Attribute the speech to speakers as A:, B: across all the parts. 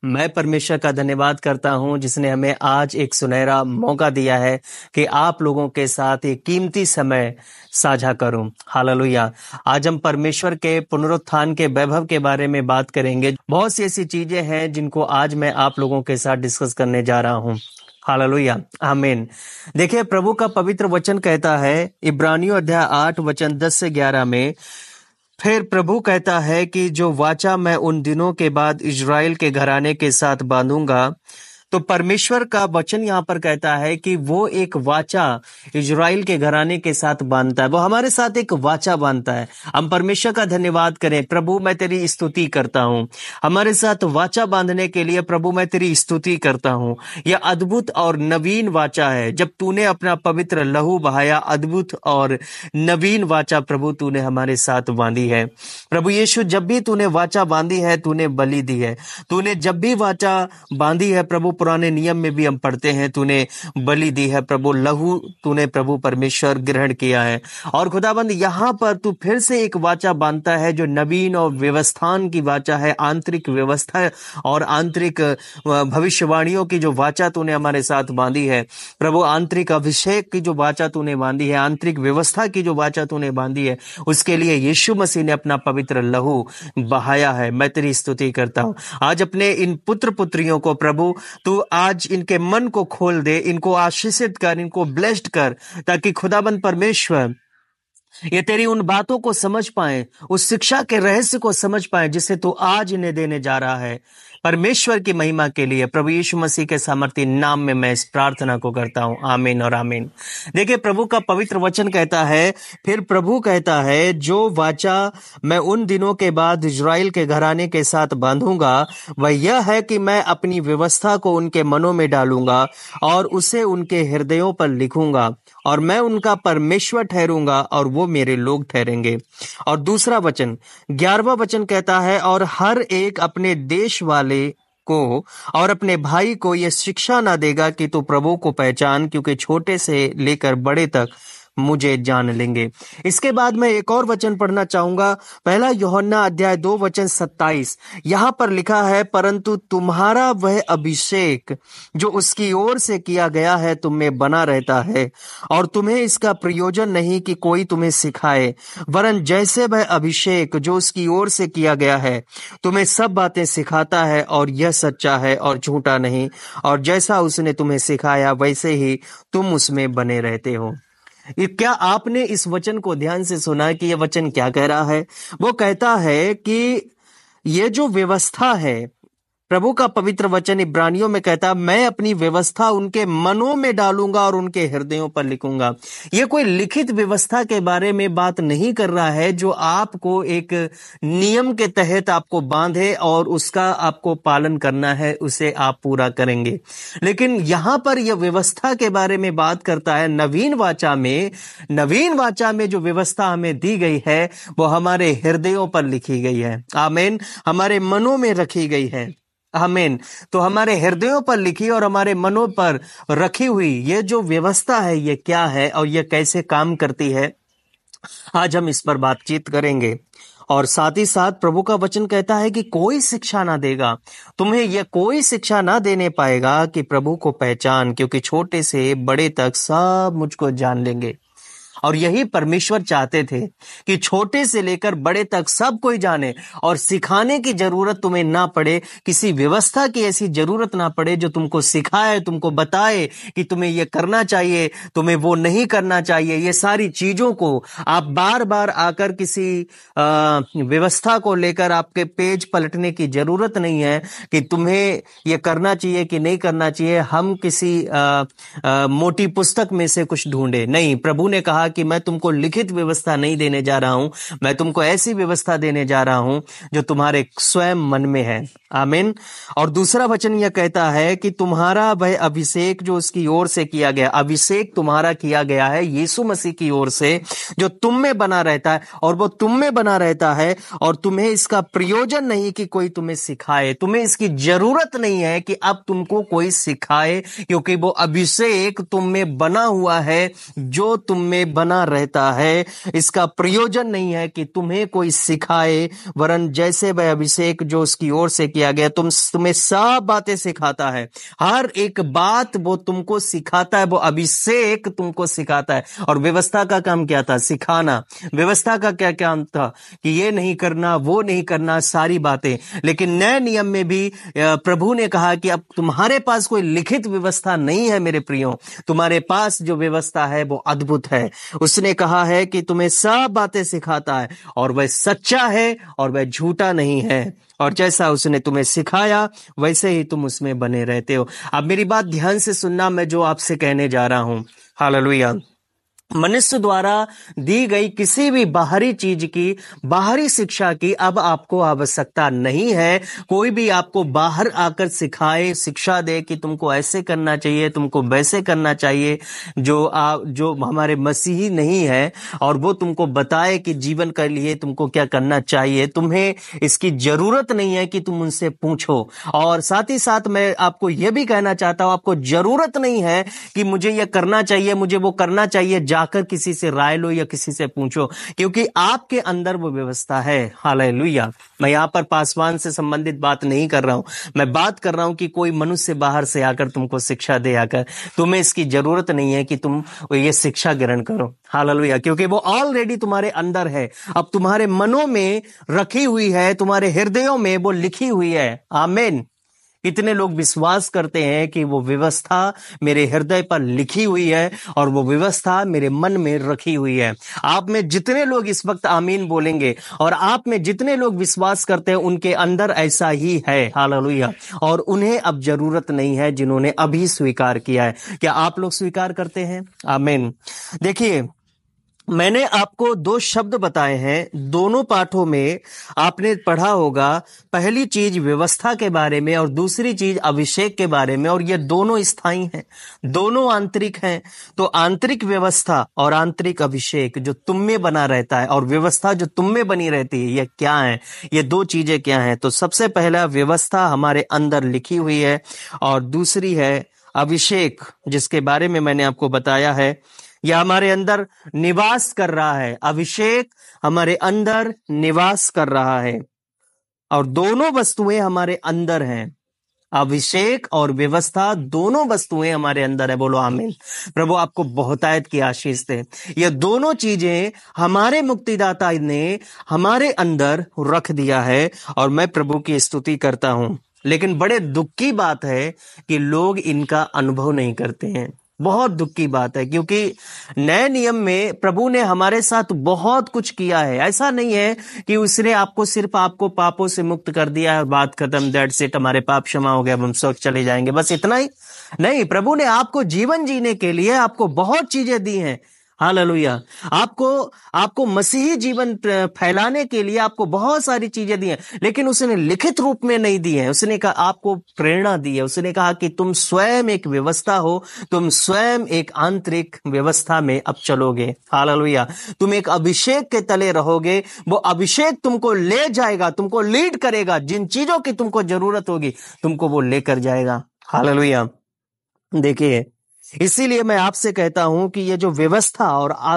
A: मैं परमेश्वर का धन्यवाद करता हूं जिसने हमें आज एक सुनहरा मौका दिया है कि आप लोगों के साथ एक कीमती समय साझा करूं। हालेलुया। आज हम परमेश्वर के पुनरुत्थान के वैभव के बारे में बात करेंगे। बहुत सी ऐसी चीजें हैं जिनको आज मैं आप लोगों के साथ डिस्कस करने जा रहा हूं। हालेलुया, आमीन। देखिए, प्रभु का पवित्र वचन कहता है इब्रानियों अध्याय 8 वचन 10 से 11 में, फिर प्रभु कहता है कि जो वाचा मैं उन दिनों के बाद इजराइल के घराने के साथ बांधूंगा। तो परमेश्वर का वचन यहाँ पर कहता है कि वो एक वाचा इजराइल के घराने के साथ बांधता है। वो हमारे साथ एक वाचा बांधता है। हम परमेश्वर का धन्यवाद करें। प्रभु, मैं तेरी स्तुति करता हूँ हमारे साथ वाचा बांधने के लिए। प्रभु, मैं तेरी स्तुति करता हूँ। यह अद्भुत और नवीन वाचा है। जब तूने अपना पवित्र लहू बहाया, अद्भुत और नवीन वाचा प्रभु तूने हमारे साथ बांधी है। प्रभु यीशु, जब भी तूने वाचा बांधी है, तूने बलि दी है। तूने जब भी वाचा बांधी है प्रभु, पुराने नियम में भी हम पढ़ते हैं, तूने बलि दी है प्रभु, लहू तूने प्रभु परमेश्वर ग्रहण किया है। और खुदाबंद, यहाँ पर तू फिर से एक वाचा बांधता है जो नवीन और व्यवस्थान की वाचा है। आंतरिक व्यवस्था और आंतरिक भविष्यवाणियों की जो वाचा तूने हमारे साथ बांधी है प्रभु, आंतरिक अभिषेक की जो वाचा तूने बांधी है, आंतरिक व्यवस्था की जो वाचा तूने बांधी है, उसके लिए यीशु मसीह ने अपना पवित्र लहू बहाया है। मैं तेरी स्तुति करता हूँ। आज अपने इन पुत्र पुत्रियों को प्रभु तू आज इनके मन को खोल दे, इनको आशीषित कर, इनको ब्लेस्ड कर, ताकि खुदाबंद परमेश्वर ये तेरी उन बातों को समझ पाए, उस शिक्षा के रहस्य को समझ पाए जिसे तू आज इन्हें देने जा रहा है। परमेश्वर की महिमा के लिए प्रभु यीशु मसीह के सामर्थ्य नाम में मैं इस प्रार्थना को करता हूं। आमीन और आमीन। देखिए, प्रभु का पवित्र वचन कहता है, फिर प्रभु कहता है, जो वाचा मैं उन दिनों के बाद इजराइल के घराने के साथ बांधूंगा वह यह है कि मैं अपनी व्यवस्था को उनके मनों में डालूंगा और उसे उनके हृदयों पर लिखूंगा, और मैं उनका परमेश्वर ठहरूंगा और वो मेरे लोग ठहरेंगे। और दूसरा वचन 11वां वचन कहता है, और हर एक अपने देश वाले को और अपने भाई को यह शिक्षा ना देगा कि तू प्रभु को पहचान, क्योंकि छोटे से लेकर बड़े तक मुझे जान लेंगे। इसके बाद मैं एक और वचन पढ़ना चाहूंगा, पहला यूहन्ना अध्याय 2 वचन 27। यहां पर लिखा है, परंतु तुम्हारा वह अभिषेक जो उसकी ओर से किया गया है तुम में बना रहता है, और तुम्हें इसका प्रयोजन नहीं कि कोई तुम्हें सिखाए, वरन जैसे वह अभिषेक जो उसकी ओर से किया गया है तुम्हें सब बातें सिखाता है, और यह सच्चा है और झूठा नहीं, और जैसा उसने तुम्हें सिखाया वैसे ही तुम उसमें बने रहते हो। क्या आपने इस वचन को ध्यान से सुना कि यह वचन क्या कह रहा है? वो कहता है कि ये जो व्यवस्था है, प्रभु का पवित्र वचन इब्रानियों में कहता है, मैं अपनी व्यवस्था उनके मनों में डालूंगा और उनके हृदयों पर लिखूंगा। ये कोई लिखित व्यवस्था के बारे में बात नहीं कर रहा है जो आपको एक नियम के तहत आपको बांधे और उसका आपको पालन करना है, उसे आप पूरा करेंगे। लेकिन यहां पर यह व्यवस्था के बारे में बात करता है नवीन वाचा में जो व्यवस्था हमें दी गई है वो हमारे हृदयों पर लिखी गई है। आमीन। हमारे मनों में रखी गई है। आमीन। तो हमारे हृदयों पर लिखी और हमारे मनों पर रखी हुई ये जो व्यवस्था है, ये क्या है और ये कैसे काम करती है, आज हम इस पर बातचीत करेंगे। और साथ ही साथ प्रभु का वचन कहता है कि कोई शिक्षा ना देगा, तुम्हें यह कोई शिक्षा ना देने पाएगा कि प्रभु को पहचान, क्योंकि छोटे से बड़े तक सब मुझको जान लेंगे। और यही परमेश्वर चाहते थे कि छोटे से लेकर बड़े तक सब कोई जाने, और सिखाने की जरूरत तुम्हें ना पड़े, किसी व्यवस्था की ऐसी जरूरत ना पड़े जो तुमको सिखाए, तुमको बताए कि तुम्हें ये करना चाहिए, तुम्हें वो नहीं करना चाहिए। ये सारी चीजों को आप बार बार आकर किसी व्यवस्था को लेकर आपके पेज पलटने की जरूरत नहीं है कि तुम्हें ये करना चाहिए कि नहीं करना चाहिए। हम किसी मोटी पुस्तक में से कुछ ढूंढे नहीं। प्रभु ने कहा कि मैं तुमको लिखित व्यवस्था नहीं देने जा रहा हूं, मैं तुमको ऐसी व्यवस्था देने जा रहा हूं जो तुम्हारे स्वयं मन में है। आमीन। और दूसरा वचन यह कहता है कि तुम्हारा वह अभिषेक जो उसकी ओर से किया गया, अभिषेक तुम्हारा किया गया है यीशु मसीह की ओर से, जो तुम में बना रहता है, और वो तुम में बना रहता है, और तुम्हें इसका प्रयोजन नहीं कि कोई तुम्हें सिखाए। तुम्हें इसकी जरूरत नहीं है कि अब तुमको कोई सिखाए, क्योंकि वो अभिषेक तुम में बना हुआ है जो तुम में बना रहता है। इसका प्रयोजन नहीं है कि तुम्हें कोई सिखाए, वरन जैसे वह अभिषेक जो उसकी ओर से किया गया तुम्हें सब बातें सिखाता है। हर एक बात वो तुमको सिखाता है, वो अभिषेक तुमको सिखाता है। और व्यवस्था का काम क्या था? सिखाना। व्यवस्था का क्या काम था? कि ये नहीं करना, वो नहीं करना, सारी बातें। लेकिन नए नियम में भी प्रभु ने कहा कि अब तुम्हारे पास कोई लिखित व्यवस्था नहीं है मेरे प्रियो, तुम्हारे पास जो व्यवस्था है वो अद्भुत है। उसने कहा है कि तुम्हें सब बातें सिखाता है, और वह सच्चा है और वह झूठा नहीं है, और जैसा उसने तुम्हें सिखाया वैसे ही तुम उसमें बने रहते हो। अब मेरी बात ध्यान से सुनना, मैं जो आपसे कहने जा रहा हूं। हालेलुया। मनुष्य द्वारा दी गई किसी भी बाहरी चीज की, बाहरी शिक्षा की अब आपको आवश्यकता नहीं है। कोई भी आपको बाहर आकर सिखाए, शिक्षा दे कि तुमको ऐसे करना चाहिए, तुमको वैसे करना चाहिए, जो हमारे मसीही नहीं है, और वो तुमको बताए कि जीवन के लिए तुमको क्या करना चाहिए, तुम्हें इसकी जरूरत नहीं है कि तुम उनसे पूछो। और साथ ही साथ मैं आपको यह भी कहना चाहता हूं, आपको जरूरत नहीं है कि मुझे यह करना चाहिए, मुझे वो करना चाहिए, जाकर किसी से राय लो या किसी से पूछो, क्योंकि आपके अंदर वो व्यवस्था है। हालेलुया। मैं यहां पर पासवान से संबंधित बात नहीं कर रहा हूं, मैं बात कर रहा हूं कि कोई मनुष्य बाहर से आकर तुमको शिक्षा दे आकर, तुम्हें इसकी जरूरत नहीं है कि तुम ये शिक्षा ग्रहण करो। हालेलुया। क्योंकि वो ऑलरेडी तुम्हारे अंदर है, अब तुम्हारे मनों में रखी हुई है, तुम्हारे हृदयों में वो लिखी हुई है। आमीन। कितने लोग विश्वास करते हैं कि वो व्यवस्था मेरे हृदय पर लिखी हुई है और वो व्यवस्था मेरे मन में रखी हुई है। आप में जितने लोग इस वक्त आमीन बोलेंगे और आप में जितने लोग विश्वास करते हैं, उनके अंदर ऐसा ही है। हालेलुया। और उन्हें अब जरूरत नहीं है जिन्होंने अभी स्वीकार किया है। क्या आप लोग स्वीकार करते हैं? आमीन। देखिए, मैंने आपको दो शब्द बताए हैं, दोनों पाठों में आपने पढ़ा होगा। पहली चीज व्यवस्था के बारे में और दूसरी चीज अभिषेक के बारे में, और ये दोनों स्थायी हैं, दोनों आंतरिक हैं। तो आंतरिक व्यवस्था और आंतरिक अभिषेक जो तुम में बना रहता है, और व्यवस्था जो तुम में बनी रहती है, ये क्या है? ये दो चीजें क्या हैं? तो सबसे पहला व्यवस्था हमारे अंदर लिखी हुई है, और दूसरी है अभिषेक, जिसके बारे में मैंने आपको बताया है, यह हमारे अंदर निवास कर रहा है। अभिषेक हमारे अंदर निवास कर रहा है, और दोनों वस्तुएं हमारे अंदर हैं। अभिषेक और व्यवस्था दोनों वस्तुएं हमारे अंदर है। बोलो आमीन। प्रभु आपको बहुतायत की आशीष दे। ये दोनों चीजें हमारे मुक्तिदाता ने हमारे अंदर रख दिया है, और मैं प्रभु की स्तुति करता हूं। लेकिन बड़े दुख की बात है कि लोग इनका अनुभव नहीं करते हैं। बहुत दुख की बात है, क्योंकि नए नियम में प्रभु ने हमारे साथ बहुत कुछ किया है। ऐसा नहीं है कि उसने सिर्फ आपको पापों से मुक्त कर दिया है, बात खत्म, दैट्स इट, हमारे पाप क्षमा हो गए, अब हम स्वर्ग चले जाएंगे, बस इतना ही नहीं। प्रभु ने आपको जीवन जीने के लिए आपको बहुत चीजें दी हैं। हालेलुया। आपको मसीही जीवन फैलाने के लिए आपको बहुत सारी चीजें दी हैं, लेकिन उसने लिखित रूप में नहीं दी है। उसने कहा, आपको प्रेरणा दी है। उसने कहा कि तुम स्वयं एक व्यवस्था हो, तुम स्वयं एक आंतरिक व्यवस्था में अब चलोगे। हालेलुया। तुम एक अभिषेक के तले रहोगे, वो अभिषेक तुमको ले जाएगा, तुमको लीड करेगा, जिन चीजों की तुमको जरूरत होगी तुमको वो लेकर जाएगा। हालेलुया। देखिए, इसीलिए मैं आपसे कहता हूं कि ये जो व्यवस्था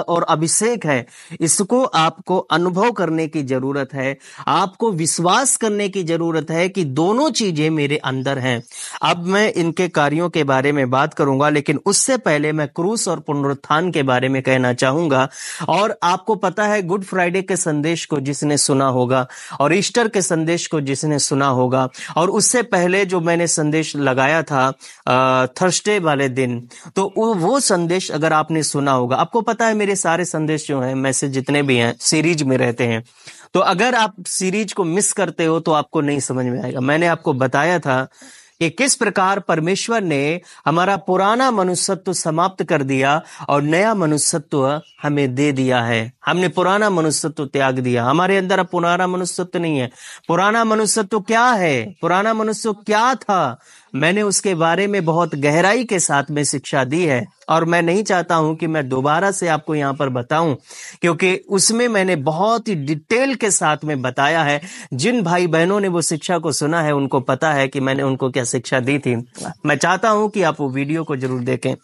A: और अभिषेक है, इसको आपको अनुभव करने की जरूरत है। आपको विश्वास करने की जरूरत है कि दोनों चीजें मेरे अंदर हैं। अब मैं इनके कार्यों के बारे में बात करूंगा, लेकिन उससे पहले मैं क्रूस और पुनरुत्थान के बारे में कहना चाहूंगा। और आपको पता है, गुड फ्राइडे के संदेश को जिसने सुना होगा, और ईस्टर के संदेश को जिसने सुना होगा, और उससे पहले जो मैंने संदेश लगाया था थर्सडे वाले दिन, तो वो संदेश अगर आपने सुना होगा, आपको पता है मेरे सारे संदेश जो हैं, मैसेज जितने भी हैं, सीरीज में रहते हैं। तो अगर आप सीरीज को मिस करते हो तो आपको नहीं समझ में आएगा। मैंने आपको बताया था कि किस प्रकार परमेश्वर ने हमारा पुराना मनुष्यत्व समाप्त कर दिया और नया मनुष्यत्व हमें दे दिया है। हमने पुराना मनुष्यत्व त्याग दिया, हमारे अंदर अब पुराना मनुष्यत्व नहीं है। पुराना मनुष्यत्व क्या है? पुराना मनुष्य क्या था? मैंने उसके बारे में बहुत गहराई के साथ में शिक्षा दी है, और मैं नहीं चाहता हूं कि मैं दोबारा से आपको यहां पर बताऊं, क्योंकि उसमें मैंने बहुत ही डिटेल के साथ में बताया है। जिन भाई बहनों ने वो शिक्षा को सुना है उनको पता है कि मैंने उनको क्या शिक्षा दी थी। मैं चाहता हूं कि आप वो वीडियो को जरूर देखें।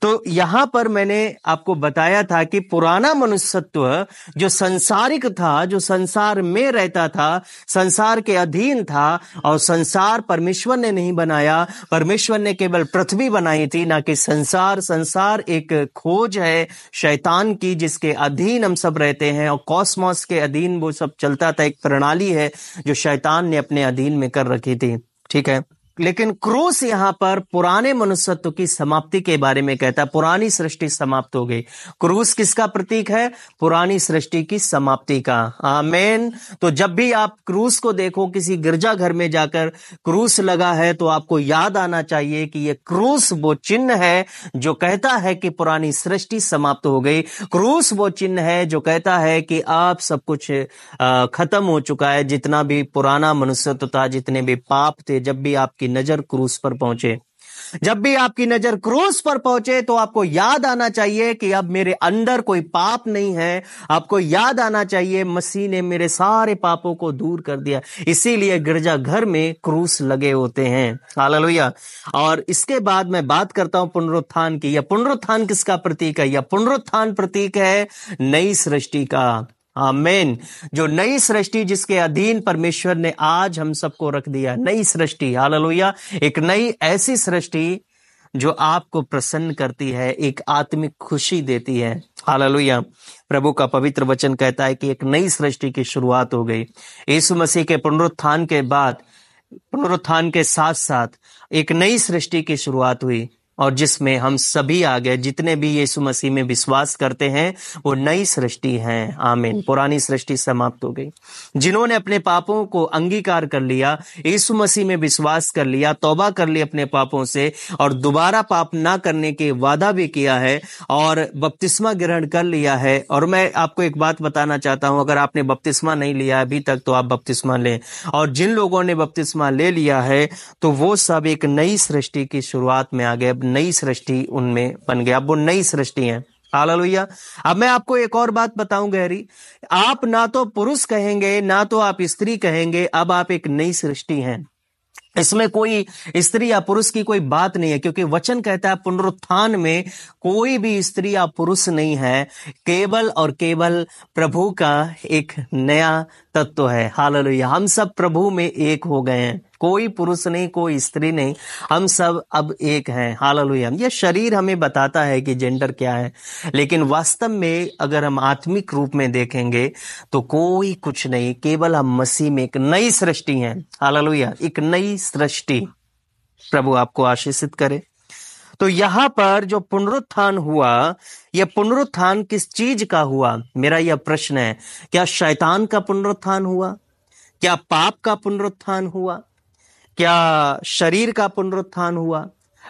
A: तो यहां पर मैंने आपको बताया था कि पुराना मनुष्यत्व जो संसारिक था, जो संसार में रहता था, संसार के अधीन था, और संसार परमेश्वर ने नहीं बनाया, परमेश्वर ने केवल पृथ्वी बनाई थी, ना कि संसार। संसार एक खोज है शैतान की, जिसके अधीन हम सब रहते हैं, और कॉस्मोस के अधीन वो सब चलता था। एक प्रणाली है जो शैतान ने अपने अधीन में कर रखी थी, ठीक है। लेकिन क्रूस यहां पर पुराने मनुष्यत्व की समाप्ति के बारे में कहता है। पुरानी सृष्टि समाप्त हो गई। क्रूस किसका प्रतीक है? पुरानी सृष्टि की समाप्ति का। आमीन। तो जब भी आप क्रूस को देखो, किसी गिरजा घर में जाकर क्रूस लगा है, तो आपको याद आना चाहिए कि यह क्रूस वो चिन्ह है जो कहता है कि पुरानी सृष्टि समाप्त हो गई। क्रूस वो चिन्ह है जो कहता है कि आप सब कुछ खत्म हो चुका है। जितना भी पुराना मनुष्यत्व था, जितने भी पाप थे, जब भी आपकी नजर क्रूस पर पहुंचे, जब भी आपकी नजर क्रूस पर पहुंचे, तो आपको याद आना चाहिए कि अब मेरे अंदर कोई पाप नहीं है। आपको याद आना चाहिए मसीह ने मेरे सारे पापों को दूर कर दिया। इसीलिए गिरजा घर में क्रूस लगे होते हैं। हालेलुया। और इसके बाद मैं बात करता हूं पुनरुत्थान की। यह पुनरुत्थान किसका प्रतीक है? यह पुनरुत्थान प्रतीक है नई सृष्टि का। आमीन। जो नई सृष्टि जिसके अधीन परमेश्वर ने आज हम सबको रख दिया, नई सृष्टि। हालेलुया। एक नई ऐसी सृष्टि जो आपको प्रसन्न करती है, एक आत्मिक खुशी देती है। हालेलुया। प्रभु का पवित्र वचन कहता है कि एक नई सृष्टि की शुरुआत हो गई। यीशु मसीह के पुनरुत्थान के बाद, पुनरुत्थान के साथ साथ एक नई सृष्टि की शुरुआत हुई, और जिसमें हम सभी आ गए। जितने भी यीशु मसीह में विश्वास करते हैं वो नई सृष्टि हैं। आमीन। पुरानी सृष्टि समाप्त हो गई। जिन्होंने अपने पापों को अंगीकार कर लिया, यीशु मसीह में विश्वास कर लिया, तौबा कर ली अपने पापों से, और दोबारा पाप ना करने के वादा भी किया है, और बपतिस्मा ग्रहण कर लिया है। और मैं आपको एक बात बताना चाहता हूं, अगर आपने बपतिस्मा नहीं लिया अभी तक, तो आप बपतिस्मा लें। और जिन लोगों ने बपतिस्मा ले लिया है, तो वो सब एक नई सृष्टि की शुरुआत में आ गए। अब नई सृष्टि उनमें बन गया। अब वो नई सृष्टि है। हालेलुया। अब मैं आपको एक और बात बताऊं गहरी। आप ना तो पुरुष कहेंगे, ना तो आप स्त्री कहेंगे, अब आप एक नई सृष्टि हैं। इसमें कोई स्त्री या पुरुष की कोई बात नहीं है, क्योंकि वचन कहता है पुनरुत्थान में कोई भी स्त्री या पुरुष नहीं है, केवल और केवल प्रभु का एक नया तत्व है। हालेलुया। हम सब प्रभु में एक हो गए हैं। कोई पुरुष नहीं, कोई स्त्री नहीं, हम सब अब एक हैं। हालेलुया। यह शरीर हमें बताता है कि जेंडर क्या है, लेकिन वास्तव में अगर हम आत्मिक रूप में देखेंगे तो कोई कुछ नहीं, केवल हम मसीह में एक नई सृष्टि हैं। हालेलुया। एक नई सृष्टि। प्रभु आपको आशीषित करे। तो यहां पर जो पुनरुत्थान हुआ, यह पुनरुत्थान किस चीज का हुआ? मेरा यह प्रश्न है। क्या शैतान का पुनरुत्थान हुआ? क्या पाप का पुनरुत्थान हुआ? क्या शरीर का पुनरुत्थान हुआ?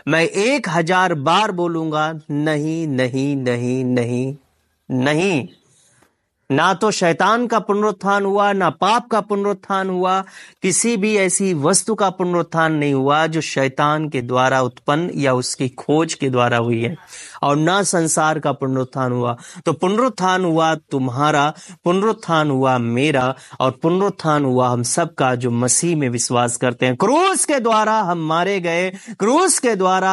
A: मैं 1000 बार बोलूंगा, नहीं नहीं नहीं नहीं नहीं। ना तो शैतान का पुनरुत्थान हुआ, ना पाप का पुनरुत्थान हुआ, किसी भी ऐसी वस्तु का पुनरुत्थान नहीं हुआ जो शैतान के द्वारा उत्पन्न या उसकी खोज के द्वारा हुई है, और ना संसार का पुनरुत्थान हुआ। तो पुनरुत्थान हुआ तुम्हारा, पुनरुत्थान हुआ मेरा, और पुनरुत्थान हुआ हम सबका जो मसीह में विश्वास करते हैं। क्रूस के द्वारा हम मारे गए, क्रूस के द्वारा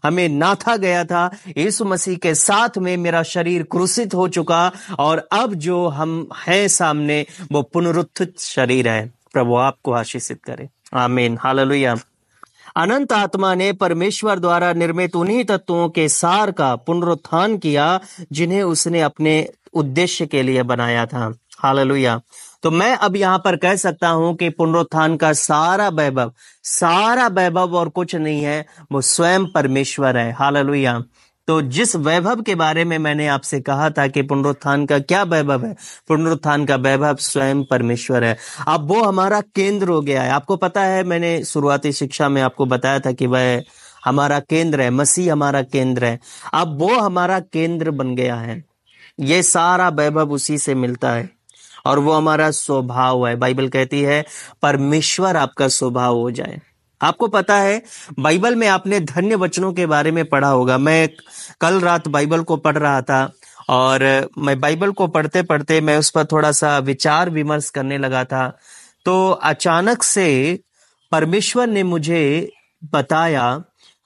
A: हमें नाथा गया था। यीशु मसीह के साथ में मेरा शरीर क्रूसित हो चुका, और अब जो हम हैं सामने वो पुनरुत्थित शरीर है। प्रभु आपको आशीषित करे। आमीन। हालेलुया। अनंत आत्मा ने परमेश्वर द्वारा निर्मित उन्हीं तत्वों के सार का पुनरुत्थान किया जिन्हें उसने अपने उद्देश्य के लिए बनाया था। हालेलुया। तो मैं अब यहां पर कह सकता हूं कि पुनरुत्थान का सारा वैभव और कुछ नहीं है, वो स्वयं परमेश्वर है। हालेलुया। तो जिस वैभव के बारे में मैंने आपसे कहा था कि पुनरुत्थान का क्या वैभव है, पुनरुत्थान का वैभव स्वयं परमेश्वर है। अब वो हमारा केंद्र हो गया है। आपको पता है, मैंने शुरुआती शिक्षा में आपको बताया था कि वह हमारा केंद्र है, मसीह हमारा केंद्र है। अब वो हमारा केंद्र बन गया है। ये सारा वैभव उसी से मिलता है, और वो हमारा स्वभाव है। बाइबल कहती है परमेश्वर आपका स्वभाव हो जाए। आपको पता है, बाइबल में आपने धन्य वचनों के बारे में पढ़ा होगा। मैं कल रात बाइबल को पढ़ रहा था, और मैं बाइबल को पढ़ते पढ़ते मैं उस पर थोड़ा सा विचार विमर्श करने लगा था। तो अचानक से परमेश्वर ने मुझे बताया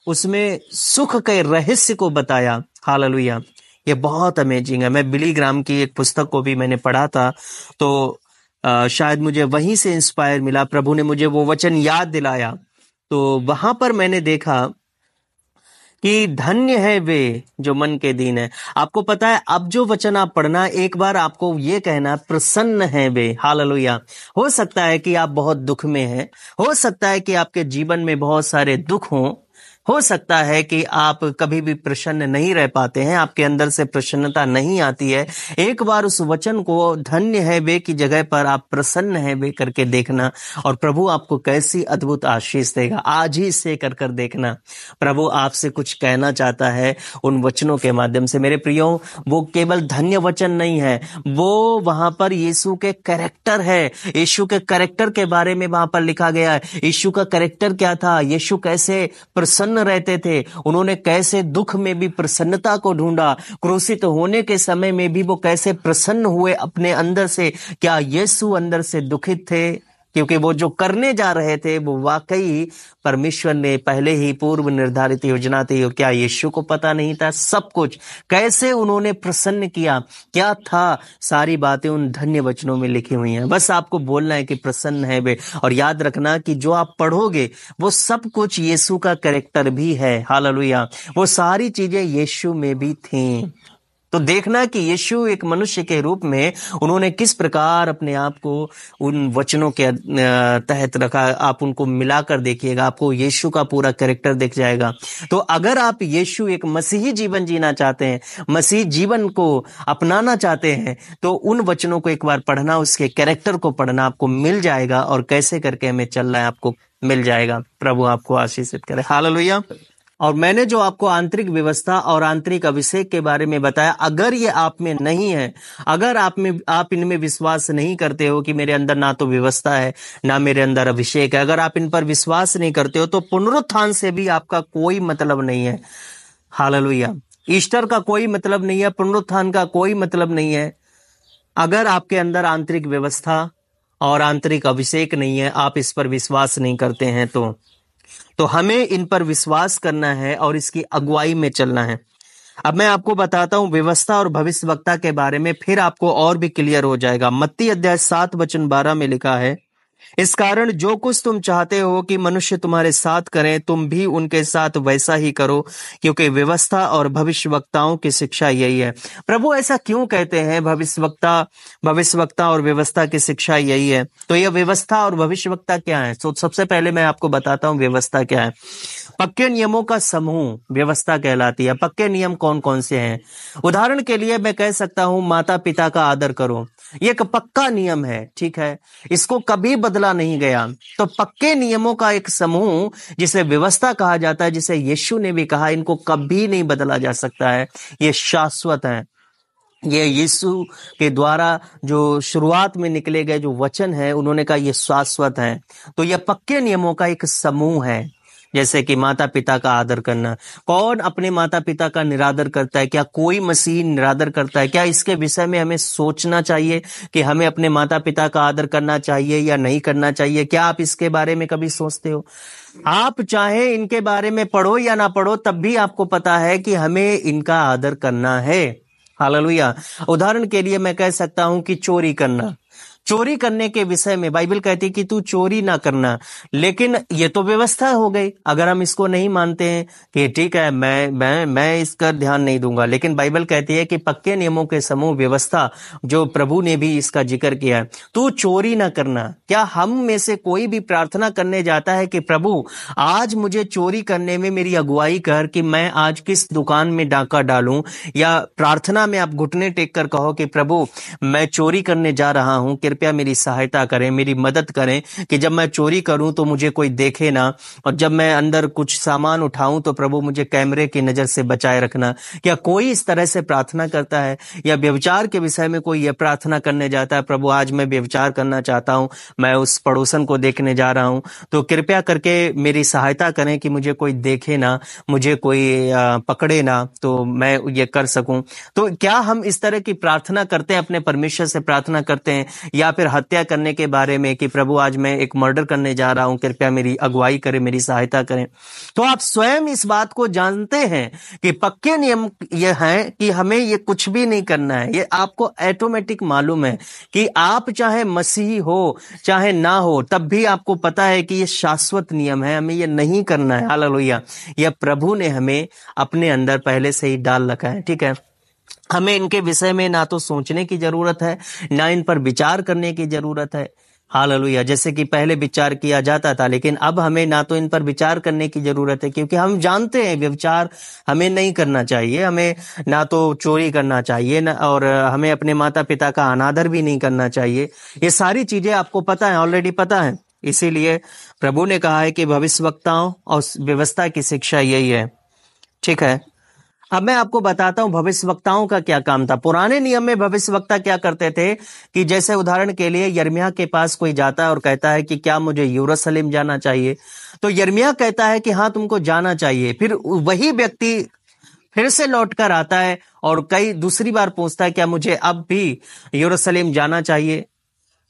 A: उसमें सुख के रहस्य को बताया। हालेलुया, ये बहुत अमेजिंग है। मैं बिली ग्राम की एक पुस्तक को भी मैंने पढ़ा था, तो शायद मुझे वहीं से इंस्पायर मिला, प्रभु ने मुझे वो वचन याद दिलाया। तो वहां पर मैंने देखा कि धन्य है वे जो मन के दीन है। आपको पता है, अब जो वचन आप पढ़ना, एक बार आपको ये कहना, प्रसन्न है वे। हालेलुया। हो सकता है कि आप बहुत दुख में हैं, हो सकता है कि आपके जीवन में बहुत सारे दुख हों, हो सकता है कि आप कभी भी प्रसन्न नहीं रह पाते हैं, आपके अंदर से प्रसन्नता नहीं आती है। एक बार उस वचन को धन्य है वे की जगह पर आप प्रसन्न है वे करके देखना, और प्रभु आपको कैसी अद्भुत आशीष देगा। आज ही से कर कर देखना, प्रभु आपसे कुछ कहना चाहता है उन वचनों के माध्यम से। मेरे प्रियो, वो केवल धन्य वचन नहीं है, वो वहां पर यीशु के कैरेक्टर है। यीशु के कैरेक्टर के बारे में वहां पर लिखा गया है। यीशु का कैरेक्टर क्या था, यीशु कैसे प्रसन्न रहते थे, उन्होंने कैसे दुख में भी प्रसन्नता को ढूंढा, क्रूसित होने के समय में भी वो कैसे प्रसन्न हुए अपने अंदर से। क्या यीशु अंदर से दुखित थे? क्योंकि वो जो करने जा रहे थे वो वाकई परमेश्वर ने पहले ही पूर्व निर्धारित योजना थी। क्या यीशु को पता नहीं था सब कुछ? कैसे उन्होंने प्रसन्न किया, क्या था, सारी बातें उन धन्य वचनों में लिखी हुई हैं। बस आपको बोलना है कि प्रसन्न है वे, और याद रखना कि जो आप पढ़ोगे वो सब कुछ यीशु का कैरेक्टर भी है। हालेलुया, वो सारी चीजें यीशु में भी थीं। तो देखना कि यीशु एक मनुष्य के रूप में उन्होंने किस प्रकार अपने आप को उन वचनों के तहत रखा। आप उनको मिलाकर देखिएगा, आपको यीशु का पूरा कैरेक्टर दिख जाएगा। तो अगर आप यीशु एक मसीही जीवन जीना चाहते हैं, मसीही जीवन को अपनाना चाहते हैं, तो उन वचनों को एक बार पढ़ना, उसके कैरेक्टर को पढ़ना, आपको मिल जाएगा, और कैसे करके हमें चलना है आपको मिल जाएगा। प्रभु आपको आशीषित करे। हालेलुया। और मैंने जो आपको आंतरिक व्यवस्था और आंतरिक अभिषेक के बारे में बताया, अगर ये आप में नहीं है, अगर आप इनमें विश्वास नहीं करते हो कि मेरे अंदर ना तो व्यवस्था है ना मेरे अंदर अभिषेक है, अगर आप इन पर विश्वास नहीं करते हो, तो पुनरुत्थान से भी आपका कोई मतलब नहीं है। हालेलुया। ईस्टर का कोई मतलब नहीं है, पुनरुत्थान का कोई मतलब नहीं है। अगर आपके अंदर आंतरिक व्यवस्था और आंतरिक अभिषेक नहीं है, आप इस पर विश्वास नहीं करते हैं, तो हमें इन पर विश्वास करना है और इसकी अगुवाई में चलना है। अब मैं आपको बताता हूं व्यवस्था और भविष्यवक्ता के बारे में, फिर आपको और भी क्लियर हो जाएगा। मत्ती अध्याय 7 वचन 12 में लिखा है, इस कारण जो कुछ तुम चाहते हो कि मनुष्य तुम्हारे साथ करें, तुम भी उनके साथ वैसा ही करो, क्योंकि व्यवस्था और भविष्यवक्ताओं की शिक्षा यही है। प्रभु ऐसा क्यों कहते हैं? भविष्यवक्ता और व्यवस्था की शिक्षा यही है। तो यह व्यवस्था और भविष्यवक्ता क्या है? तो सबसे पहले मैं आपको बताता हूं व्यवस्था क्या है। पक्के नियमों का समूह व्यवस्था कहलाती है। पक्के नियम कौन कौन से हैं? उदाहरण के लिए मैं कह सकता हूं, माता पिता का आदर करो, ये एक पक्का नियम है, ठीक है, इसको कभी बदला नहीं गया। तो पक्के नियमों का एक समूह जिसे व्यवस्था कहा जाता है, जिसे यीशु ने भी कहा, इनको कभी नहीं बदला जा सकता है, ये शाश्वत है। ये यीशु के द्वारा जो शुरुआत में निकले गए जो वचन है, उन्होंने कहा ये शाश्वत है। तो यह पक्के नियमों का एक समूह है। जैसे कि माता पिता का आदर करना। कौन अपने माता पिता का निरादर करता है? क्या कोई मसीह निरादर करता है? क्या इसके विषय में हमें सोचना चाहिए कि हमें अपने माता पिता का आदर करना चाहिए या नहीं करना चाहिए? क्या आप इसके बारे में कभी सोचते हो? आप चाहे इनके बारे में पढ़ो या ना पढ़ो, तब भी आपको पता है कि हमें इनका आदर करना है। हालेलुया। उदाहरण के लिए मैं कह सकता हूं कि चोरी करना, चोरी करने के विषय में बाइबल कहती है कि तू चोरी ना करना, लेकिन ये तो व्यवस्था हो गई। अगर हम इसको नहीं मानते हैं कि ठीक है, मैं इसका ध्यान नहीं दूंगा, लेकिन बाइबल कहती है कि पक्के नियमों के समूह व्यवस्था, जो प्रभु ने भी इसका जिक्र किया है, तू चोरी ना करना। क्या हम में से कोई भी प्रार्थना करने जाता है कि प्रभु आज मुझे चोरी करने में मेरी अगुवाई कर, कि मैं आज किस दुकान में डाका डालूं? या प्रार्थना में आप घुटने टेक कर कहो कि प्रभु मैं चोरी करने जा रहा हूं, कृपया मेरी सहायता करें, मेरी मदद करें कि जब मैं चोरी करूं तो मुझे कोई देखे ना, और जब मैं अंदर कुछ सामान उठाऊं तो प्रभु मुझे कैमरे की नजर से बचाए रखना। क्या कोई इस तरह से प्रार्थना करता है? या व्यभिचार के विषय में कोई यह प्रार्थना करने जाता है, प्रभु आज मैं व्यभिचार करना चाहता हूं, मैं उस पड़ोसन को देखने जा रहा हूं, तो कृपया करके मेरी सहायता करें कि मुझे कोई देखे ना, मुझे कोई पकड़े ना, तो मैं ये कर सकूं। तो क्या हम इस तरह की प्रार्थना करते हैं, अपने परमेश्वर से प्रार्थना करते हैं? या फिर हत्या करने के बारे में कि प्रभु आज मैं एक मर्डर करने जा रहा हूं, कृपया मेरी अगुवाई करें, मेरी सहायता करें, तो आप स्वयं इस बात को जानते हैं कि पक्के नियम ये हैं कि हमें ये कुछ भी नहीं करना है। ये आपको ऑटोमेटिक मालूम है कि आप चाहे मसीही हो चाहे ना हो, तब भी आपको पता है कि ये शाश्वत नियम है, हमें ये नहीं करना है। हालेलुया। यह प्रभु ने हमें अपने अंदर पहले से ही डाल रखा है, ठीक है। हमें इनके विषय में ना तो सोचने की जरूरत है, ना इन पर विचार करने की जरूरत है। हालेलुया। जैसे कि पहले विचार किया जाता था, लेकिन अब हमें ना तो इन पर विचार करने की जरूरत है, क्योंकि हम जानते हैं व्यभिचार हमें नहीं करना चाहिए, हमें ना तो चोरी करना चाहिए ना, और हमें अपने माता पिता का अनादर भी नहीं करना चाहिए। ये सारी चीजें आपको पता है, ऑलरेडी पता है। इसीलिए प्रभु ने कहा है कि भविष्यवक्ताओं और व्यवस्था की शिक्षा यही है, ठीक है। अब मैं आपको बताता हूं भविष्यवक्ताओं का क्या काम था। पुराने नियम में भविष्यवक्ता क्या करते थे कि जैसे उदाहरण के लिए यिर्मयाह के पास कोई जाता है और कहता है कि क्या मुझे यरूशलेम जाना चाहिए, तो यिर्मयाह कहता है कि हाँ तुमको जाना चाहिए। फिर वही व्यक्ति फिर से लौट कर आता है और कई दूसरी बार पूछता है क्या मुझे अब भी यरूशलेम जाना चाहिए।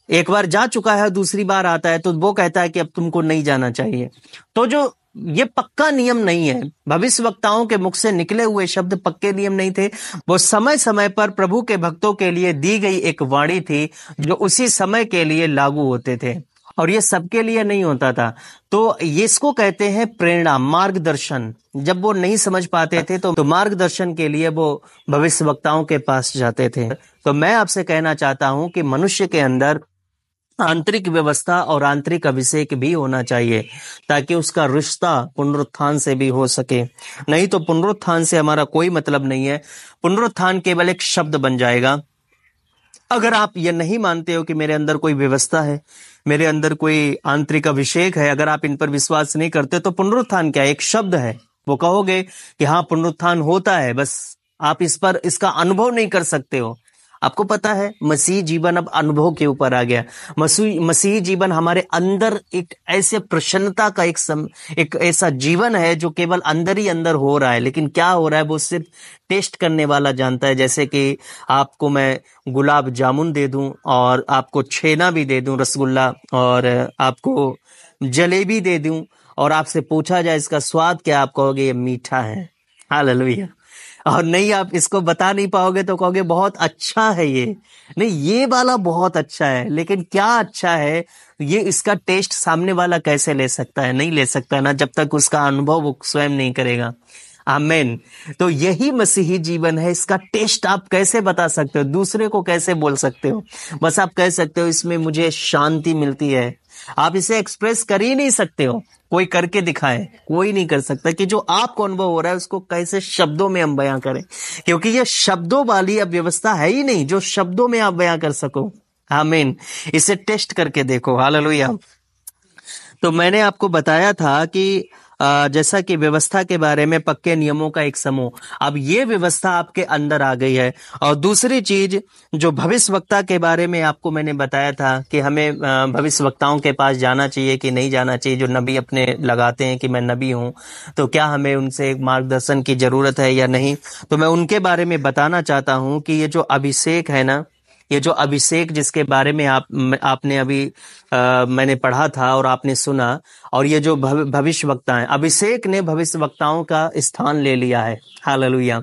A: एक बार जा चुका है, दूसरी बार आता है तो वो कहता है कि अब तुमको नहीं जाना चाहिए। तो जो ये पक्का नियम नहीं है, भविष्यवक्ताओं के मुख से निकले हुए शब्द पक्के नियम नहीं थे, वो समय समय पर प्रभु के भक्तों के लिए दी गई एक वाणी थी जो उसी समय के लिए लागू होते थे, और ये सबके लिए नहीं होता था। तो ये इसको कहते हैं प्रेरणा, मार्गदर्शन। जब वो नहीं समझ पाते थे तो मार्गदर्शन के लिए वो भविष्यवक्ताओं के पास जाते थे। तो मैं आपसे कहना चाहता हूं कि मनुष्य के अंदर आंतरिक व्यवस्था और आंतरिक अभिषेक भी होना चाहिए, ताकि उसका रिश्ता पुनरुत्थान से भी हो सके। नहीं तो पुनरुत्थान से हमारा कोई मतलब नहीं है। पुनरुत्थान केवल एक शब्द बन जाएगा। अगर आप ये नहीं मानते हो कि मेरे अंदर कोई व्यवस्था है, मेरे अंदर कोई आंतरिक अभिषेक है, अगर आप इन पर विश्वास नहीं करते, तो पुनरुत्थान क्या एक शब्द है। वो कहोगे कि हाँ पुनरुत्थान होता है, बस आप इस पर इसका अनुभव नहीं कर सकते हो। आपको पता है मसीह जीवन अब अनुभव के ऊपर आ गया। मसीह जीवन हमारे अंदर एक ऐसे प्रसन्नता का एक ऐसा जीवन है जो केवल अंदर ही अंदर हो रहा है, लेकिन क्या हो रहा है वो सिर्फ टेस्ट करने वाला जानता है। जैसे कि आपको मैं गुलाब जामुन दे दूं और आपको छेना भी दे दूं, रसगुल्ला, और आपको जलेबी दे दूं और आपसे पूछा जाए इसका स्वाद क्या, आप कहोगे ये मीठा है। हालेलुया। और नहीं आप इसको बता नहीं पाओगे तो कहोगे बहुत अच्छा है ये, नहीं ये वाला बहुत अच्छा है, लेकिन क्या अच्छा है ये इसका टेस्ट सामने वाला कैसे ले सकता है? नहीं ले सकता ना, जब तक उसका अनुभव वो स्वयं नहीं करेगा। आमीन। तो यही मसीही जीवन है। इसका टेस्ट आप कैसे बता सकते हो, दूसरे को कैसे बोल सकते हो? बस आप कह सकते हो इसमें मुझे शांति मिलती है। आप इसे एक्सप्रेस कर ही नहीं सकते हो, कोई करके दिखाए, कोई नहीं कर सकता कि जो आपको अनुभव हो रहा है उसको कैसे शब्दों में हम बयां करें, क्योंकि ये शब्दों वाली अब व्यवस्था है ही नहीं जो शब्दों में आप बयां कर सको। आमीन। इसे टेस्ट करके देखो। हालेलुया। तो मैंने आपको बताया था कि जैसा कि व्यवस्था के बारे में पक्के नियमों का एक समूह, अब ये व्यवस्था आपके अंदर आ गई है। और दूसरी चीज जो भविष्यवक्ता के बारे में आपको मैंने बताया था कि हमें भविष्यवक्ताओं के पास जाना चाहिए कि नहीं जाना चाहिए, जो नबी अपने लगाते हैं कि मैं नबी हूं, तो क्या हमें उनसे मार्गदर्शन की जरूरत है या नहीं। तो मैं उनके बारे में बताना चाहता हूं कि ये जो अभिषेक है ना, ये जो अभिषेक जिसके बारे में आपने अभी मैंने पढ़ा था और आपने सुना, और ये जो भविष्यवक्ता है, अभिषेक ने भविष्यवक्ताओं का स्थान ले लिया है। हालेलुया।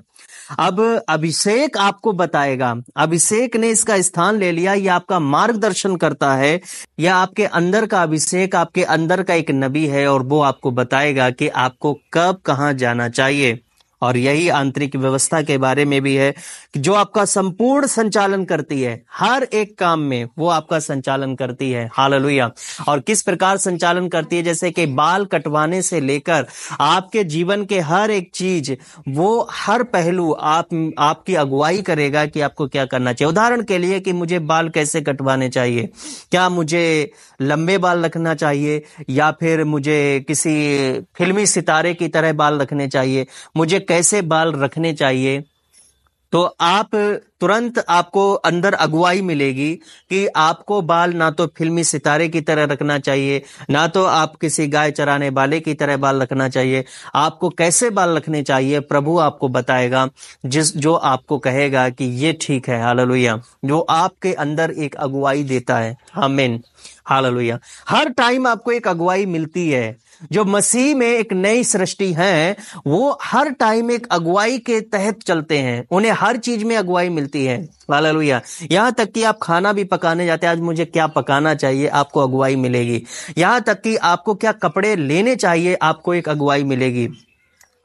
A: अब अभिषेक आपको बताएगा, अभिषेक ने इसका स्थान ले लिया, ये आपका मार्गदर्शन करता है। या आपके अंदर का अभिषेक, आपके अंदर का एक नबी है और वो आपको बताएगा कि आपको कब कहाँ जाना चाहिए। और यही आंतरिक व्यवस्था के बारे में भी है कि जो आपका संपूर्ण संचालन करती है, हर एक काम में वो आपका संचालन करती है। हालेलुया। और किस प्रकार संचालन करती है? जैसे कि बाल कटवाने से लेकर आपके जीवन के हर एक चीज, वो हर पहलू आपकी अगुवाई करेगा कि आपको क्या करना चाहिए। उदाहरण के लिए कि मुझे बाल कैसे कटवाने चाहिए, क्या मुझे लंबे बाल रखना चाहिए या फिर मुझे किसी फिल्मी सितारे की तरह बाल रखने चाहिए, मुझे कैसे बाल रखने चाहिए। तो आप तुरंत आपको अंदर अगुवाई मिलेगी कि आपको बाल ना तो फिल्मी सितारे की तरह रखना चाहिए, ना तो आप किसी गाय चराने वाले की तरह बाल रखना चाहिए। आपको कैसे बाल रखने चाहिए प्रभु आपको बताएगा, जो आपको कहेगा कि ये ठीक है। हालेलुया। जो आपके अंदर एक अगुवाई देता है। आमीन। हालेलुया। हर टाइम आपको एक अगुवाई मिलती है। जो मसीह में एक नई सृष्टि है, वो हर टाइम एक अगुवाई के तहत चलते हैं। उन्हें हर चीज में अगुवाई मिलती है। हालेलुया। यहां तक कि आप खाना भी पकाने जाते हैं, आज मुझे क्या पकाना चाहिए, आपको अगुवाई मिलेगी। यहां तक कि आपको क्या कपड़े लेने चाहिए, आपको एक अगुवाई मिलेगी।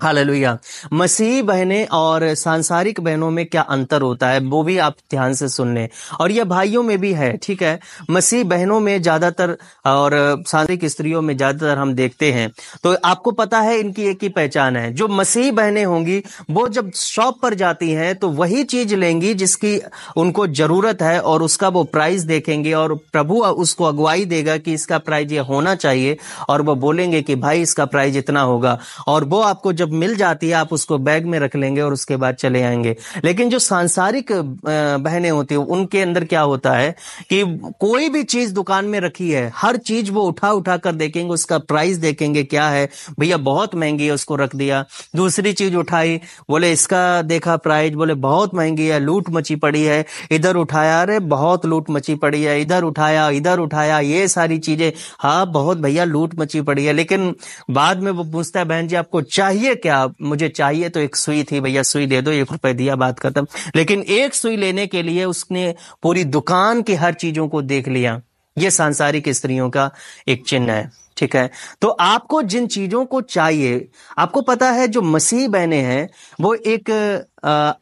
A: हालेलुया। मसीही बहनें और सांसारिक बहनों में क्या अंतर होता है, वो भी आप ध्यान से सुन लें। और यह भाइयों में भी है, ठीक है। मसीही बहनों में ज्यादातर और सांसारिक स्त्रियों में ज्यादातर हम देखते हैं, तो आपको पता है इनकी एक ही पहचान है। जो मसीही बहनें होंगी वो जब शॉप पर जाती हैं तो वही चीज लेंगी जिसकी उनको जरूरत है, और उसका वो प्राइस देखेंगे और प्रभु उसको अगुवाई देगा कि इसका प्राइस ये होना चाहिए, और वो बोलेंगे कि भाई इसका प्राइस इतना होगा, और वो आपको जब मिल जाती है आप उसको बैग में रख लेंगे और उसके बाद चले आएंगे। लेकिन जो सांसारिक बहनें होती हैं उनके अंदर क्या होता है कि कोई भी चीज दुकान में रखी है, हर चीज वो उठा उठा कर देखेंगे, उसका प्राइस देखेंगे क्या है, भैया बहुत महंगी है, उसको रख दिया। दूसरी चीज उठाई, बोले इसका देखा प्राइस, बोले बहुत महंगी है, लूट मची पड़ी है। इधर उठाया, अरे बहुत लूट मची पड़ी है। इधर उठाया, ये सारी चीजें, हाँ बहुत भैया लूट मची पड़ी है। लेकिन बाद में वो पूछता है, बहन जी आपको चाहिए क्या? मुझे चाहिए तो एक सुई थी, भैया सुई दे दो, ₹1 दिया, बात खत्म। लेकिन एक सुई लेने के लिए उसने पूरी दुकान की हर चीजों को देख लिया। ये सांसारिक स्त्रियों का एक चिन्ह है, ठीक है। तो आपको जिन चीजों को चाहिए, आपको पता है जो मसीह बहनें हैं वो एक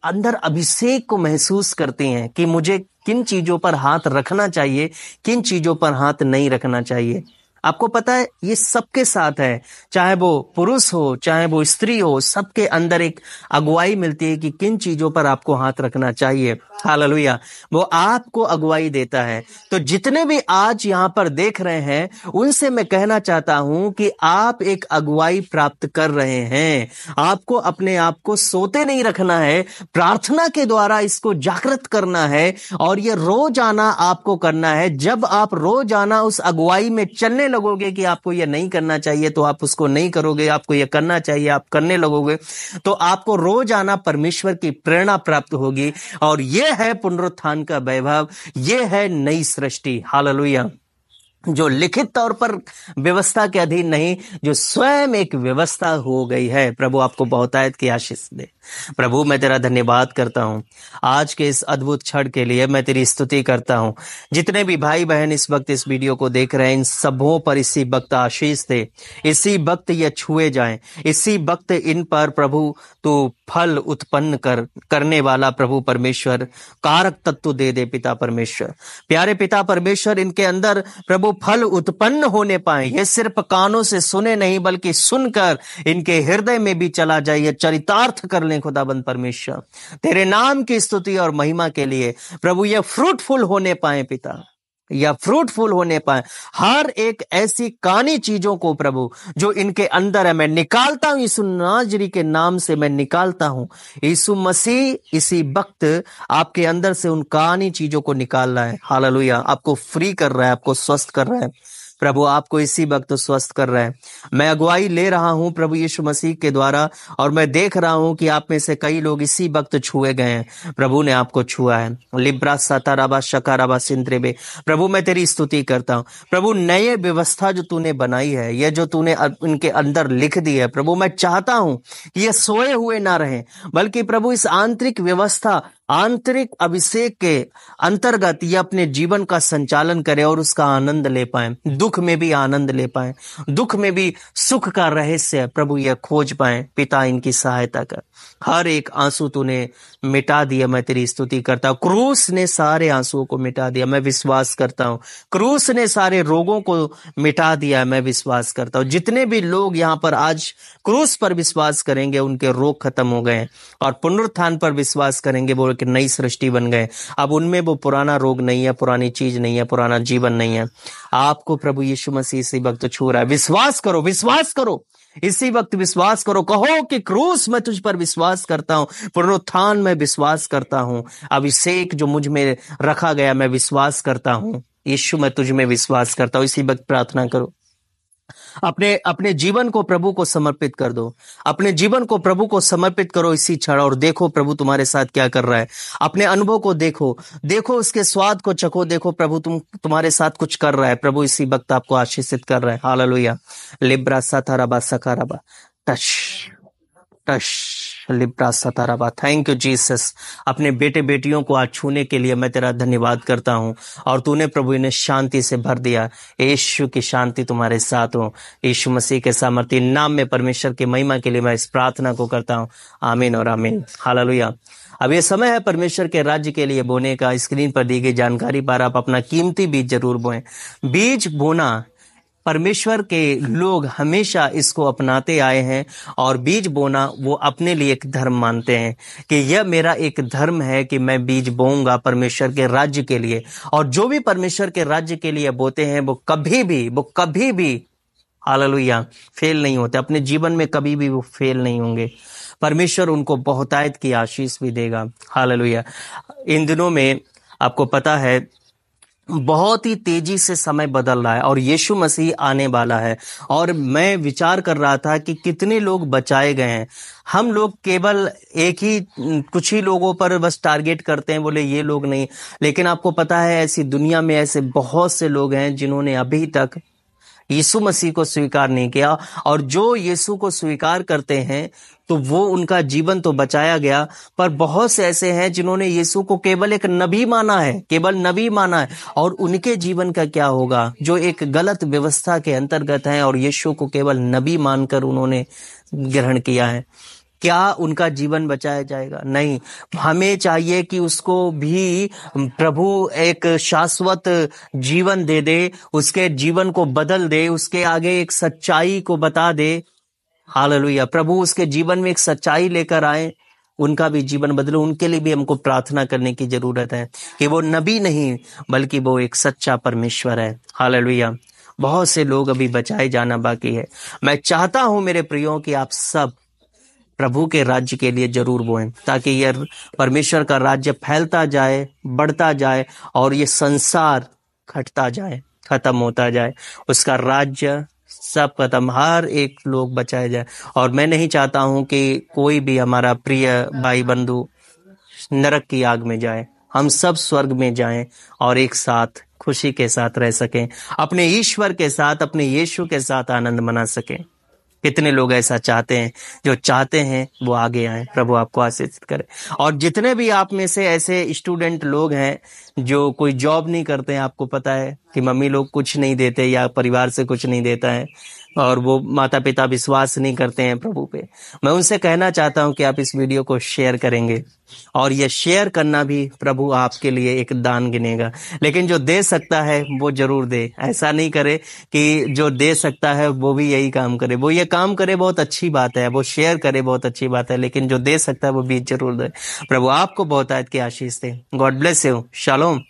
A: अंदर अभिषेक को महसूस करती हैं कि मुझे किन चीजों पर हाथ रखना चाहिए, किन चीजों पर हाथ नहीं रखना चाहिए। आपको पता है ये सबके साथ है, चाहे वो पुरुष हो चाहे वो स्त्री हो, सबके अंदर एक अगुवाई मिलती है कि किन चीजों पर आपको हाथ रखना चाहिए। हालेलुया। वो आपको अगुवाई देता है। तो जितने भी आज यहाँ पर देख रहे हैं उनसे मैं कहना चाहता हूं कि आप एक अगुवाई प्राप्त कर रहे हैं। आपको अपने आप को सोते नहीं रखना है, प्रार्थना के द्वारा इसको जागृत करना है, और ये रोजाना आपको करना है। जब आप रोजाना उस अगुवाई में चलने लगोगे कि आपको ये नहीं करना चाहिए तो आप उसको नहीं करोगे, आपको ये करना चाहिए आप करने लगोगे, तो आपको रोजाना परमेश्वर की प्रेरणा प्राप्त होगी। और ये है पुनरुत्थान का वैभव, ये है नई सृष्टि। हालेलुया। जो लिखित तौर पर व्यवस्था के अधीन नहीं, जो स्वयं एक व्यवस्था हो गई है। प्रभु आपको बहुतायत की आशीष दे। प्रभु मैं तेरा धन्यवाद करता हूं आज के इस अद्भुत क्षण के लिए, मैं तेरी स्तुति करता हूं। जितने भी भाई बहन इस वक्त इस वीडियो को देख रहे हैं, इन सबों पर इसी वक्त आशीष दे, इसी वक्त ये छुए जाएं, इसी वक्त इन पर प्रभु तू फल उत्पन्न करने वाला प्रभु परमेश्वर कारक तत्व दे दे। पिता परमेश्वर, प्यारे पिता परमेश्वर, इनके अंदर प्रभु फल उत्पन्न होने पाए। ये सिर्फ कानों से सुने नहीं बल्कि सुनकर इनके हृदय में भी चला जाए, ये चरितार्थ कर ले। खुदाबंद परमेश्वर, तेरे नाम की स्तुति और महिमा के लिए प्रभु ये फ्रूटफुल होने पाए पिता, या फ्रूटफुल होने पाए। हर एक ऐसी कानी चीजों को प्रभु जो इनके अंदर है, मैं निकालता हूं यीशु नाजरी के नाम से, मैं निकालता हूं। यीशु मसीह इसी वक्त आपके अंदर से उन कानी चीजों को निकाल रहा है। हालेलुया। आपको फ्री कर रहा है, आपको स्वस्थ कर रहा है। प्रभु आपको इसी वक्त स्वस्थ कर रहा है। मैं अगुवाई ले रहा हूं प्रभु यीशु मसीह के द्वारा, और मैं देख रहा हूं कि आप में से कई लोग इसी वक्त छुए गए हैं। प्रभु ने आपको छुआ है। लिब्रा सताराबा शकाराबा सिंद्रेबे, प्रभु मैं तेरी स्तुति करता हूं। प्रभु नए व्यवस्था जो तूने बनाई है, ये जो तूने उनके अंदर लिख दी है, प्रभु मैं चाहता हूं कि ये सोए हुए ना रहें, बल्कि प्रभु इस आंतरिक व्यवस्था, आंतरिक अभिषेक के अंतर्गत ये अपने जीवन का संचालन करें और उसका आनंद ले पाए। दुख में भी आनंद ले पाए, दुख में भी सुख का रहस्य प्रभु ये खोज पाए। पिता इनकी सहायता कर। हर एक आंसू तूने मिटा दिया, मैं तेरी स्तुति करता हूं। क्रूस ने सारे आंसुओं को मिटा दिया, मैं विश्वास करता हूं। क्रूस ने सारे रोगों को मिटा दिया, मैं विश्वास करता हूं। जितने भी लोग यहाँ पर आज क्रूस पर विश्वास करेंगे उनके रोग खत्म हो गए, और पुनरुत्थान पर विश्वास करेंगे वो एक नई सृष्टि बन गए। अब उनमें वो पुराना रोग नहीं है, पुरानी चीज नहीं है, पुराना जीवन नहीं है। आपको प्रभु यीशु मसीह इसी वक्त छू रहा है। विश्वास करो, विश्वास करो। इसी वक्त विश्वास करो, कहो कि क्रूस मैं तुझ पर विश्वास करता हूं, पुनरुत्थान में विश्वास करता हूं, अभिषेक जो मुझ में रखा गया मैं विश्वास करता हूं, यीशु मैं तुझ में विश्वास करता हूं। इसी वक्त प्रार्थना करो, अपने अपने जीवन को प्रभु को समर्पित कर दो, अपने जीवन को प्रभु को समर्पित करो इसी क्षण, और देखो प्रभु तुम्हारे साथ क्या कर रहा है। अपने अनुभव को देखो, देखो उसके स्वाद को चखो, देखो प्रभु तुम्हारे साथ कुछ कर रहा है। प्रभु इसी वक्त आपको आशीषित कर रहा है। हालेलुया। लिब्रा सताराबा सकाराबा टच टच लिब्रा सताराबा। Thank you Jesus. अपने बेटे बेटियों को आज छूने के लिए मैं तेरा धन्यवाद करता हूं, और तूने प्रभु इन्हें शांति से भर दिया। यीशु की शांति तुम्हारे साथ हो, यीशु मसीह के सामर्थ्य नाम में परमेश्वर की महिमा के लिए मैं इस प्रार्थना को करता हूं। आमीन और आमीन। हालेलुया। अब ये समय है परमेश्वर के राज्य के लिए बोने का। स्क्रीन पर दी गई जानकारी पर आप अपना कीमती बीज जरूर बोएं। बीज बोना, परमेश्वर के लोग हमेशा इसको अपनाते आए हैं, और बीज बोना वो अपने लिए एक धर्म मानते हैं कि यह मेरा एक धर्म है कि मैं बीज बोऊंगा परमेश्वर के राज्य के लिए। और जो भी परमेश्वर के राज्य के लिए बोते हैं वो कभी भी हालेलुया फेल नहीं होते। अपने जीवन में कभी भी वो फेल नहीं होंगे। परमेश्वर उनको बहुतायत की आशीष भी देगा। हालेलुया। इन दिनों में आपको पता है बहुत ही तेजी से समय बदल रहा है, और यीशु मसीह आने वाला है। और मैं विचार कर रहा था कि कितने लोग बचाए गए हैं। हम लोग केवल एक ही कुछ ही लोगों पर बस टारगेट करते हैं, बोले ये लोग नहीं, लेकिन आपको पता है ऐसी दुनिया में ऐसे बहुत से लोग हैं जिन्होंने अभी तक यीशु मसीह को स्वीकार नहीं किया। और जो यीशु को स्वीकार करते हैं तो वो उनका जीवन तो बचाया गया, पर बहुत से ऐसे हैं जिन्होंने यीशु को केवल एक नबी माना है, केवल नबी माना है, और उनके जीवन का क्या होगा जो एक गलत व्यवस्था के अंतर्गत हैं और यीशु को केवल नबी मानकर उन्होंने ग्रहण किया है। क्या उनका जीवन बचाया जाएगा? नहीं। हमें चाहिए कि उसको भी प्रभु एक शाश्वत जीवन दे दे, उसके जीवन को बदल दे, उसके आगे एक सच्चाई को बता दे। हालेलुया। प्रभु उसके जीवन में एक सच्चाई लेकर आए, उनका भी जीवन बदले। उनके लिए भी हमको प्रार्थना करने की जरूरत है कि वो नबी नहीं बल्कि वो एक सच्चा परमेश्वर है। हालेलुया। बहुत से लोग अभी बचाए जाना बाकी है। मैं चाहता हूं मेरे प्रियो कि आप सब प्रभु के राज्य के लिए जरूर बोएं, ताकि यह परमेश्वर का राज्य फैलता जाए, बढ़ता जाए, और ये संसार घटता जाए, खत्म होता जाए, उसका राज्य सब खत्म, हर एक लोग बचाए जाए। और मैं नहीं चाहता हूं कि कोई भी हमारा प्रिय भाई बंधु नरक की आग में जाए। हम सब स्वर्ग में जाएं और एक साथ खुशी के साथ रह सकें, अपने ईश्वर के साथ, अपने यीशु के साथ आनंद मना सकें। कितने लोग ऐसा चाहते हैं? जो चाहते हैं वो आगे आए। प्रभु आपको आशीषित करे। और जितने भी आप में से ऐसे स्टूडेंट लोग हैं जो कोई जॉब नहीं करते हैं, आपको पता है कि मम्मी लोग कुछ नहीं देते या परिवार से कुछ नहीं देता है, और वो माता पिता विश्वास नहीं करते हैं प्रभु पे, मैं उनसे कहना चाहता हूं कि आप इस वीडियो को शेयर करेंगे, और ये शेयर करना भी प्रभु आपके लिए एक दान गिनेगा। लेकिन जो दे सकता है वो जरूर दे। ऐसा नहीं करे कि जो दे सकता है वो भी यही काम करे। वो ये काम करे बहुत अच्छी बात है, वो शेयर करे बहुत अच्छी बात है, लेकिन जो दे सकता है वो भी जरूर दे। प्रभु आपको बहुत आयत की आशीष दे। God bless you. शालोम।